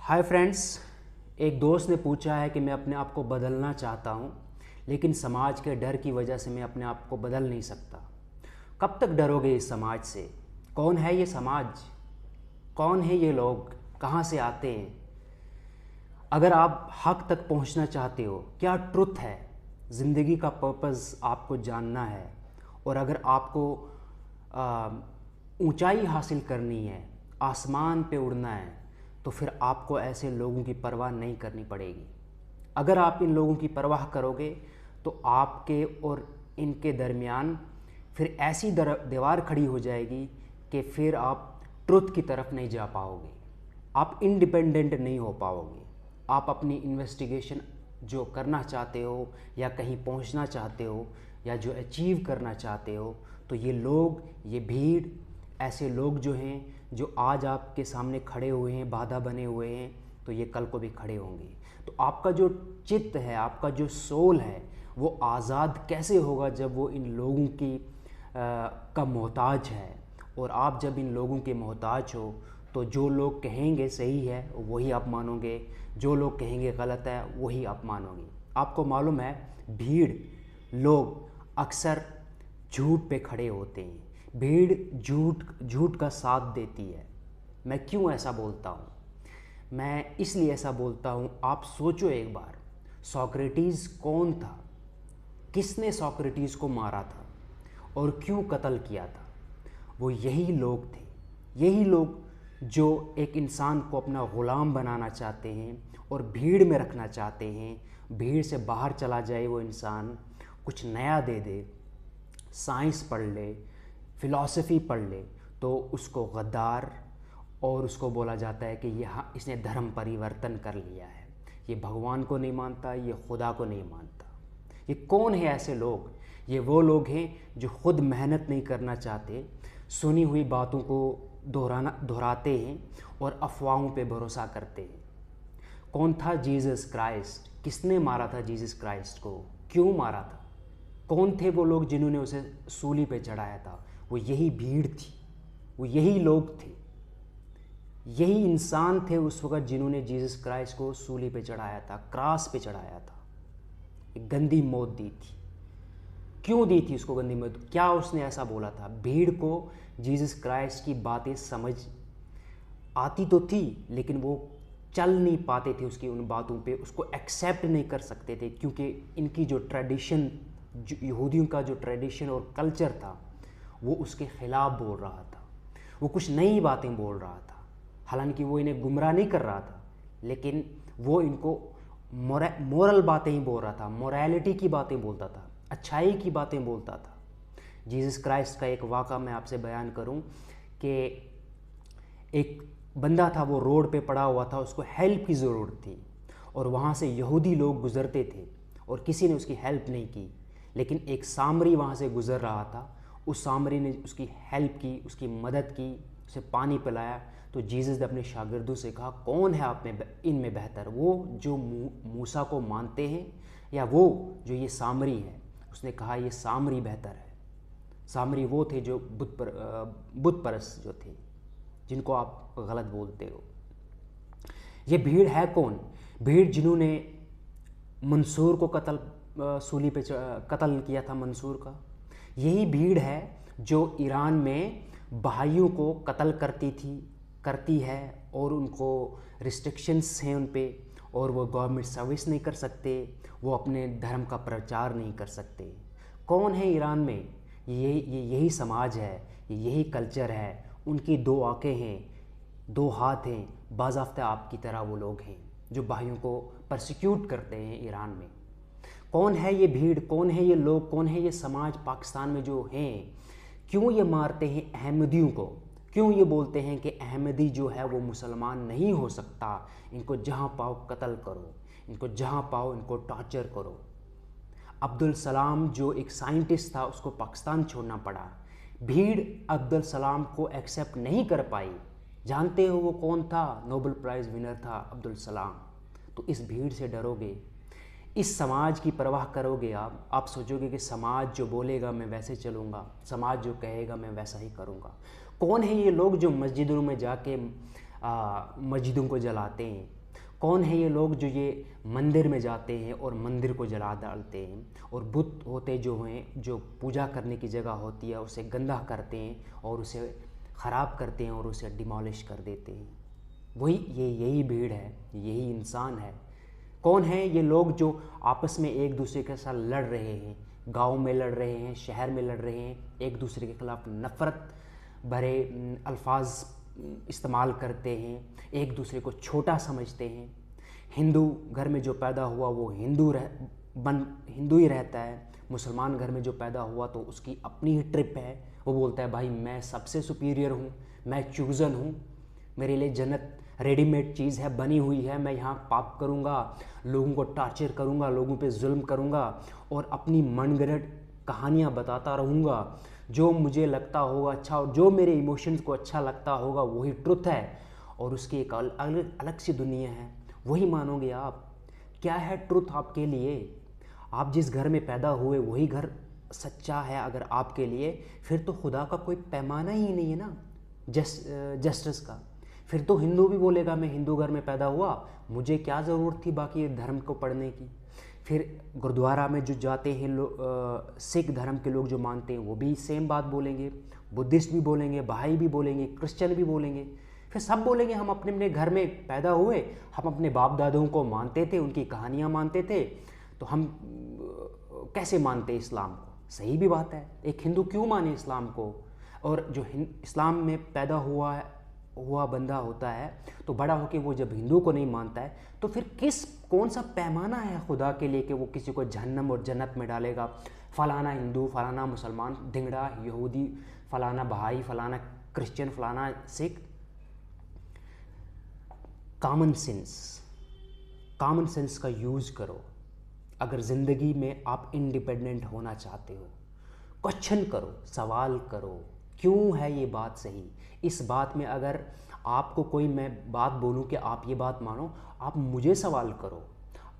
Hi friends. एक दोस्त ने पूछा है कि मैं अपने आप को बदलना चाहता हूँ, लेकिन समाज के डर की वजह से मैं अपने आप को बदल नहीं सकता। कब तक डरोगे इस समाज से? कौन है ये समाज? कौन है ये लोग? कहाँ से आते हैं? अगर आप हक तक पहुँचना चाहते हो, क्या ट्रुथ है, ज़िंदगी का पर्पस आपको जानना है, और अगर आपको ऊंचाई हासिल करनी है, आसमान पे उड़ना है, तो फिर आपको ऐसे लोगों की परवाह नहीं करनी पड़ेगी। अगर आप इन लोगों की परवाह करोगे तो आपके और इनके दरमियान फिर ऐसी दीवार खड़ी हो जाएगी कि फिर आप ट्रुथ की तरफ नहीं जा पाओगे, आप इंडिपेंडेंट नहीं हो पाओगे। आप अपनी इन्वेस्टिगेशन जो करना चाहते हो या कहीं पहुंचना चाहते हो या जो अचीव करना चाहते हो, तो ये लोग, ये भीड़, ऐसे लोग जो हैं, जो आज आपके सामने खड़े हुए हैं, बाधा बने हुए हैं, तो ये कल को भी खड़े होंगे। तो आपका जो चित्त है, आपका जो सोल है, वो आज़ाद कैसे होगा जब वो इन लोगों की का मोहताज है। और आप जब इन लोगों के मोहताज हो तो जो लोग कहेंगे सही है वही आप मानोगे, जो लोग कहेंगे गलत है वही आप मानोगे। आपको मालूम है, भीड़ लोग अक्सर झूठ पे खड़े होते हैं। भीड़ झूठ का साथ देती है। मैं क्यों ऐसा बोलता हूँ? मैं इसलिए ऐसा बोलता हूँ, आप सोचो एक बार, सोक्रेटिस कौन था? किसने सोक्रेटिस को मारा था और क्यों कत्ल किया था? वो यही लोग थे। यही लोग जो एक इंसान को अपना ग़ुलाम बनाना चाहते हैं और भीड़ में रखना चाहते हैं। भीड़ से बाहर चला जाए वो इंसान, कुछ नया दे दे, साइंस पढ़ ले, फ़िलॉसफी पढ़ ले, तो उसको गद्दार, और उसको बोला जाता है कि यह इसने धर्म परिवर्तन कर लिया है, ये भगवान को नहीं मानता, ये खुदा को नहीं मानता। ये कौन है ऐसे लोग? ये वो लोग हैं जो खुद मेहनत नहीं करना चाहते, सुनी हुई बातों को दोहराते हैं और अफवाहों पे भरोसा करते हैं। कौन था जीसस क्राइस्ट? किसने मारा था जीसस क्राइस्ट को? क्यों मारा था? कौन थे वो लोग जिन्होंने उसे सूली पे चढ़ाया था? वो यही भीड़ थी, वो यही लोग थे, यही इंसान थे उस वक़्त जिन्होंने जीसस क्राइस्ट को सूली पे चढ़ाया था, क्रॉस पे चढ़ाया था। एक गंदी मौत दी थी। क्यों दी थी उसको गंदी मौत? क्या उसने ऐसा बोला था? भीड़ को जीसस क्राइस्ट की बातें समझ आती तो थी, लेकिन वो चल नहीं पाते थे उसकी उन बातों पे, उसको एक्सेप्ट नहीं कर सकते थे, क्योंकि इनकी जो ट्रेडिशन, जो यहूदियों का जो ट्रेडिशन और कल्चर था, वो उसके ख़िलाफ़ बोल रहा था। वो कुछ नई बातें बोल रहा था। हालांकि वो इन्हें गुमराह नहीं कर रहा था, लेकिन वो इनको मोरल बातें ही बोल रहा था, मोरालिटी की बातें बोलता था, अच्छाई की बातें बोलता था। जीसस क्राइस्ट का एक वाक़ा मैं आपसे बयान करूं कि एक बंदा था, वो रोड पे पड़ा हुआ था, उसको हेल्प की ज़रूरत थी, और वहाँ से यहूदी लोग गुज़रते थे और किसी ने उसकी हेल्प नहीं की, लेकिन एक सामरी वहाँ से गुज़र रहा था। उस सामरी ने उसकी हेल्प की, उसकी मदद की, उसे पानी पिलाया। तो जीसस ने अपने शागिर्दों से कहा, कौन है आप में इनमें बेहतर, वो जो मूसा को मानते हैं या वो जो ये सामरी है? उसने कहा, ये सामरी बेहतर है। सामरी वो थे जो बुत परस्त जो थे, जिनको आप गलत बोलते हो। ये भीड़ है कौन? भीड़ जिन्होंने मंसूर को सूली पे कत्ल किया था, मंसूर का। यही भीड़ है जो ईरान में बहाइयों को कत्ल करती है, और उनको रिस्ट्रिक्शंस हैं उन पे, और वो गवर्नमेंट सर्विस नहीं कर सकते, वो अपने धर्म का प्रचार नहीं कर सकते। कौन है ईरान में? यही समाज है, यही कल्चर है। उनकी दो आंखें हैं, दो हाथ हैं, बाज़ाफ्ता आपकी तरह वो लोग हैं जो भाइयों को परसिक्यूट करते हैं ईरान में। कौन है ये भीड़? कौन है ये लोग? कौन है ये समाज पाकिस्तान में जो हैं? क्यों ये मारते हैं अहमदियों को? क्यों ये बोलते हैं कि अहमदी जो है वो मुसलमान नहीं हो सकता, इनको जहाँ पाओ कत्ल करो, इनको जहाँ पाओ इनको टॉर्चर करो? अब्दुल सलाम जो एक साइंटिस्ट था, उसको पाकिस्तान छोड़ना पड़ा। भीड़ अब्दुल सलाम को एक्सेप्ट नहीं कर पाई। जानते हो वो कौन था? नोबेल प्राइज़ विनर था अब्दुल सलाम। तो इस भीड़ से डरोगे, इस समाज की परवाह करोगे आप सोचोगे कि समाज जो बोलेगा मैं वैसे चलूँगा, समाज जो कहेगा मैं वैसा ही करूँगा। कौन है ये लोग जो मस्जिदों में जाके मस्जिदों को जलाते हैं, कौन है ये लोग जो ये मंदिर में जाते हैं और मंदिर को जला डालते हैं, और बुत होते जो हैं जो पूजा करने की जगह होती है उसे गंदा करते हैं और उसे ख़राब करते हैं और उसे डिमोलिश कर देते हैं। यही भीड़ है, यही इंसान है। कौन है ये लोग जो आपस में एक दूसरे के साथ लड़ रहे हैं, गांव में लड़ रहे हैं, शहर में लड़ रहे हैं, एक दूसरे के खिलाफ नफ़रत भरे अल्फाज इस्तेमाल करते हैं, एक दूसरे को छोटा समझते हैं। हिंदू घर में जो पैदा हुआ वो हिंदू ही रहता है, मुसलमान घर में जो पैदा हुआ तो उसकी अपनी ही ट्रिप है। वो बोलता है भाई मैं सबसे सुपीरियर हूँ, मैं चूज़न हूँ, मेरे लिए जन्नत रेडीमेड चीज़ है, बनी हुई है, मैं यहाँ पाप करूँगा, लोगों को टॉर्चर करूँगा, लोगों पे जुल्म करूँगा और अपनी मनगढ़ंत कहानियाँ बताता रहूँगा, जो मुझे लगता होगा अच्छा और जो मेरे इमोशंस को अच्छा लगता होगा वही ट्रुथ है, और उसकी एक अलग सी दुनिया है, वही मानोगे आप। क्या है ट्रुथ आपके लिए? आप जिस घर में पैदा हुए वही घर सच्चा है अगर आपके लिए, फिर तो खुदा का कोई पैमाना ही नहीं है ना जस्टिस का। फिर तो हिंदू भी बोलेगा मैं हिंदू घर में पैदा हुआ, मुझे क्या ज़रूरत थी बाकी धर्म को पढ़ने की। फिर गुरुद्वारा में जो जाते हैं सिख धर्म के लोग जो मानते हैं वो भी सेम बात बोलेंगे, बुद्धिस्ट भी बोलेंगे, बहाई भी बोलेंगे, क्रिश्चियन भी बोलेंगे, फिर सब बोलेंगे हम अपने अपने घर में पैदा हुए, हम अपने बाप दादों को मानते थे, उनकी कहानियाँ मानते थे, तो हम कैसे मानते इस्लाम को? सही भी बात है, एक हिंदू क्यों माने इस्लाम को? और जो इस्लाम में पैदा हुआ बंदा होता है तो बड़ा होकर वो जब हिंदू को नहीं मानता है तो फिर कौन सा पैमाना है खुदा के लिए कि वो किसी को जहन्नम और जन्नत में डालेगा? फलाना हिंदू, फलाना मुसलमान, धिंगड़ा यहूदी, फलाना बहाई, फलाना क्रिश्चियन, फलाना सिख। कॉमन सेंस का यूज़ करो। अगर ज़िंदगी में आप इंडिपेंडेंट होना चाहते हो, क्वेश्चन करो, सवाल करो, क्यों है ये बात सही? इस बात में अगर आपको कोई मैं बात बोलूं कि आप ये बात मानो, आप मुझे सवाल करो,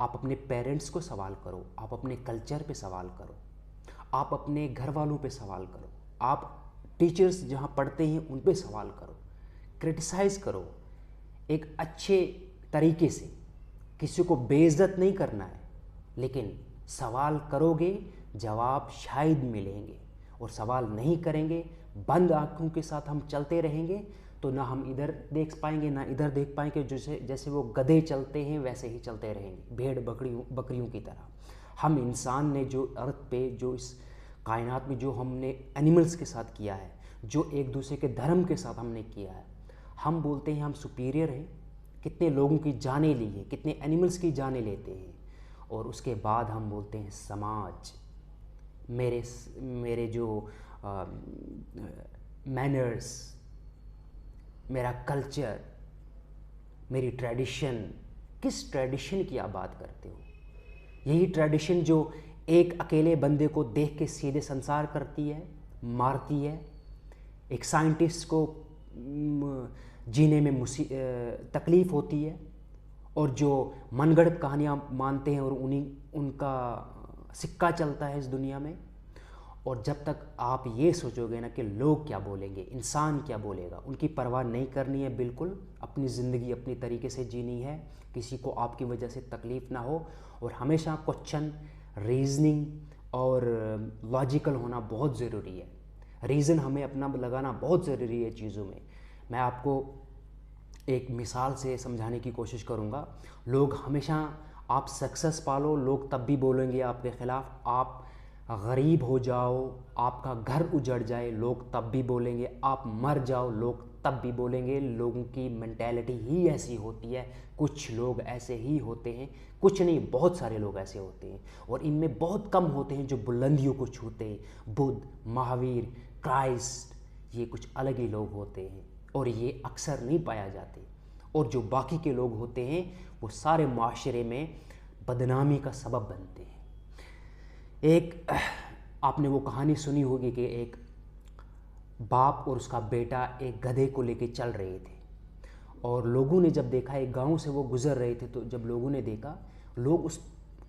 आप अपने पेरेंट्स को सवाल करो, आप अपने कल्चर पे सवाल करो, आप अपने घर वालों पे सवाल करो, आप टीचर्स जहाँ पढ़ते हैं उन पे सवाल करो, क्रिटिसाइज़ करो एक अच्छे तरीके से। किसी को बेइज्जत नहीं करना है, लेकिन सवाल करोगे जवाब शायद मिलेंगे, और सवाल नहीं करेंगे, बंद आंखों के साथ हम चलते रहेंगे तो ना हम इधर देख पाएंगे ना इधर देख पाएंगे। जैसे वो गधे चलते हैं वैसे ही चलते रहेंगे, भेड़ बकरियों की तरह। हम इंसान ने जो अर्थ पे, जो इस कायनात में जो हमने एनिमल्स के साथ किया है, जो एक दूसरे के धर्म के साथ हमने किया है, हम बोलते हैं हम सुपीरियर हैं, कितने लोगों की जानें ली है, कितने एनिमल्स की जानें लेते हैं, और उसके बाद हम बोलते हैं समाज, मेरे जो मैनर्स, मेरा कल्चर, मेरी ट्रेडिशन। किस ट्रेडिशन की आप बात करते हो? यही ट्रेडिशन जो एक अकेले बंदे को देख के सीधे संसार करती है, मारती है, एक साइंटिस्ट को जीने में तकलीफ़ होती है, और जो मनगढ़ंत कहानियाँ मानते हैं और उनका सिक्का चलता है इस दुनिया में। और जब तक आप ये सोचोगे ना कि लोग क्या बोलेंगे, इंसान क्या बोलेगा, उनकी परवाह नहीं करनी है बिल्कुल, अपनी ज़िंदगी अपनी तरीके से जीनी है, किसी को आपकी वजह से तकलीफ़ ना हो, और हमेशा क्वेश्चन, रीजनिंग और लॉजिकल होना बहुत ज़रूरी है। रीज़न हमें अपना लगाना बहुत ज़रूरी है चीज़ों में। मैं आपको एक मिसाल से समझाने की कोशिश करूँगा। लोग हमेशा, आप सक्सेस पालो, लोग तब भी बोलेंगे आपके ख़िलाफ़, आप गरीब हो जाओ, आपका घर उजड़ जाए, लोग तब भी बोलेंगे, आप मर जाओ, लोग तब भी बोलेंगे। लोगों की मेंटालिटी ही ऐसी होती है, कुछ लोग ऐसे ही होते हैं, कुछ नहीं बहुत सारे लोग ऐसे होते हैं, और इनमें बहुत कम होते हैं जो बुलंदियों को छूते हैं। बुद्ध, महावीर, क्राइस्ट, ये कुछ अलग ही लोग होते हैं और ये अक्सर नहीं पाया जाते, और जो बाकी के लोग होते हैं वो सारे माशरे में बदनामी का सबब बनते हैं। एक आपने वो कहानी सुनी होगी कि एक बाप और उसका बेटा एक गधे को लेके चल रहे थे, और लोगों ने जब देखा, एक गांव से वो गुजर रहे थे, तो जब लोगों ने देखा, लोग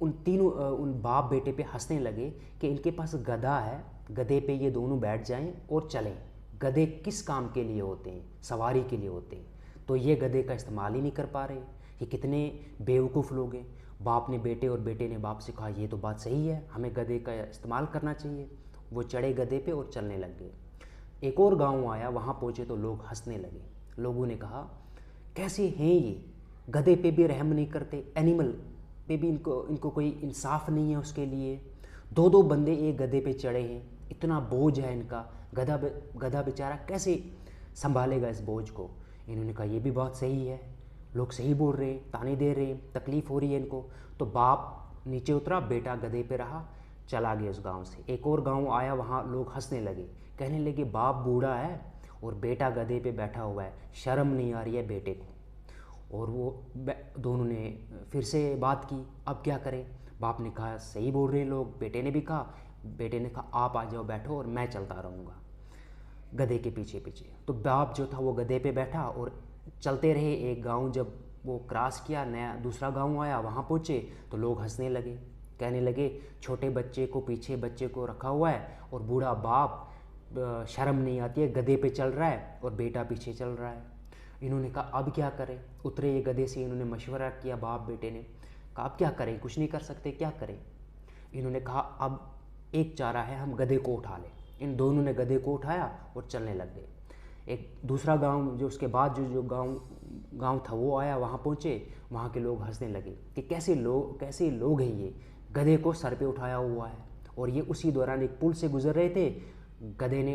उन बाप बेटे पे हंसने लगे कि इनके पास गधा है, गधे पे ये दोनों बैठ जाएं और चलें। गधे किस काम के लिए होते हैं? सवारी के लिए होते हैं, तो ये गधे का इस्तेमाल ही नहीं कर पा रहे, ये कितने बेवकूफ़ लोग हैं। बाप ने बेटे और बेटे ने बाप से कहा ये तो बात सही है, हमें गधे का इस्तेमाल करना चाहिए। वो चढ़े गधे पे और चलने लग गए। एक और गांव आया, वहाँ पहुँचे तो लोग हंसने लगे। लोगों ने कहा कैसे हैं ये, गधे पे भी रहम नहीं करते, एनिमल पे भी इनको कोई इंसाफ नहीं है उसके लिए। दो दो बंदे एक गधे पे चढ़े हैं, इतना बोझ है इनका, गधा बेचारा कैसे संभालेगा इस बोझ को। इन्होंने कहा ये भी बात सही है, लोग सही बोल रहे हैं, ताने दे रहे हैं, तकलीफ़ हो रही है इनको। तो बाप नीचे उतरा, बेटा गधे पे रहा, चला गया उस गांव से। एक और गांव आया, वहाँ लोग हंसने लगे, कहने लगे बाप बूढ़ा है और बेटा गधे पे बैठा हुआ है, शर्म नहीं आ रही है बेटे को। और वो दोनों ने फिर से बात की, अब क्या करें। बाप ने कहा सही बोल रहे हैं लोग, बेटे ने भी कहा। बेटे ने कहा आप आ जाओ बैठो और मैं चलता रहूँगा गधे के पीछे पीछे। तो बाप जो था वो गधे पे बैठा और चलते रहे। एक गांव जब वो क्रॉस किया, नया दूसरा गांव आया, वहाँ पहुँचे तो लोग हंसने लगे, कहने लगे छोटे बच्चे को पीछे बच्चे को रखा हुआ है और बूढ़ा बाप शर्म नहीं आती है, गधे पे चल रहा है और बेटा पीछे चल रहा है। इन्होंने कहा अब क्या करें। उतरे ये गधे से, इन्होंने मशवरा किया, बाप बेटे ने कहा अब क्या करें, कुछ नहीं कर सकते, क्या करें। इन्होंने कहा अब एक चारा है, हम गधे को उठा लें। इन दोनों ने गधे को उठाया और चलने लग गए। एक दूसरा गांव जो उसके बाद जो गांव था वो आया, वहाँ पहुँचे, वहाँ के लोग हंसने लगे कि कैसे लोग हैं ये, गधे को सर पे उठाया हुआ है। और ये उसी दौरान एक पुल से गुजर रहे थे, गधे ने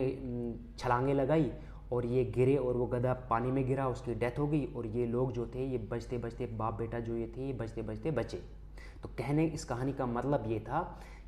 छलांगे लगाई और ये गिरे और वो गधा पानी में गिरा, उसकी डेथ हो गई। और ये लोग जो थे ये बचते बचते, बाप बेटा जो ये थे ये बचते बचते बचे। तो कहने इस कहानी का मतलब ये था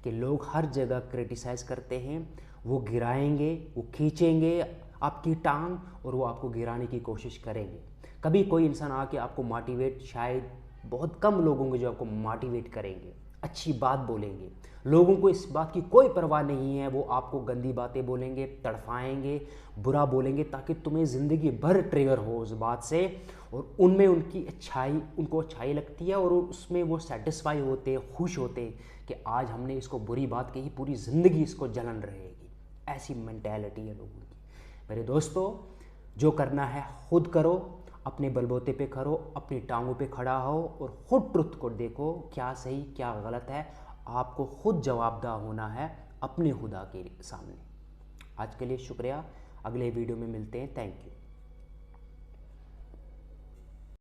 कि लोग हर जगह क्रिटिसाइज़ करते हैं, वो गिराएंगे, वो खींचेंगे आपकी टांग और वो आपको गिराने की कोशिश करेंगे। कभी कोई इंसान आके आपको मोटिवेट, शायद बहुत कम लोग होंगे जो आपको मोटिवेट करेंगे, अच्छी बात बोलेंगे। लोगों को इस बात की कोई परवाह नहीं है, वो आपको गंदी बातें बोलेंगे, तड़फाएंगे, बुरा बोलेंगे ताकि तुम्हें ज़िंदगी भर ट्रिगर हो उस बात से। और उनमें उनको अच्छाई लगती है और उसमें वो सेटिस्फाई होते, खुश होते कि आज हमने इसको बुरी बात कही, पूरी ज़िंदगी इसको जलन रहेगी। ऐसी मेंटालिटी है लोगों की। मेरे दोस्तों, जो करना है खुद करो, अपने बलबूते पे खड़ो, अपनी टांगों पे खड़ा हो और खुद ट्रुथ को देखो, क्या सही क्या गलत है। आपको खुद जवाबदेह होना है अपने खुदा के सामने। आज के लिए शुक्रिया, अगले वीडियो में मिलते हैं। Thank you.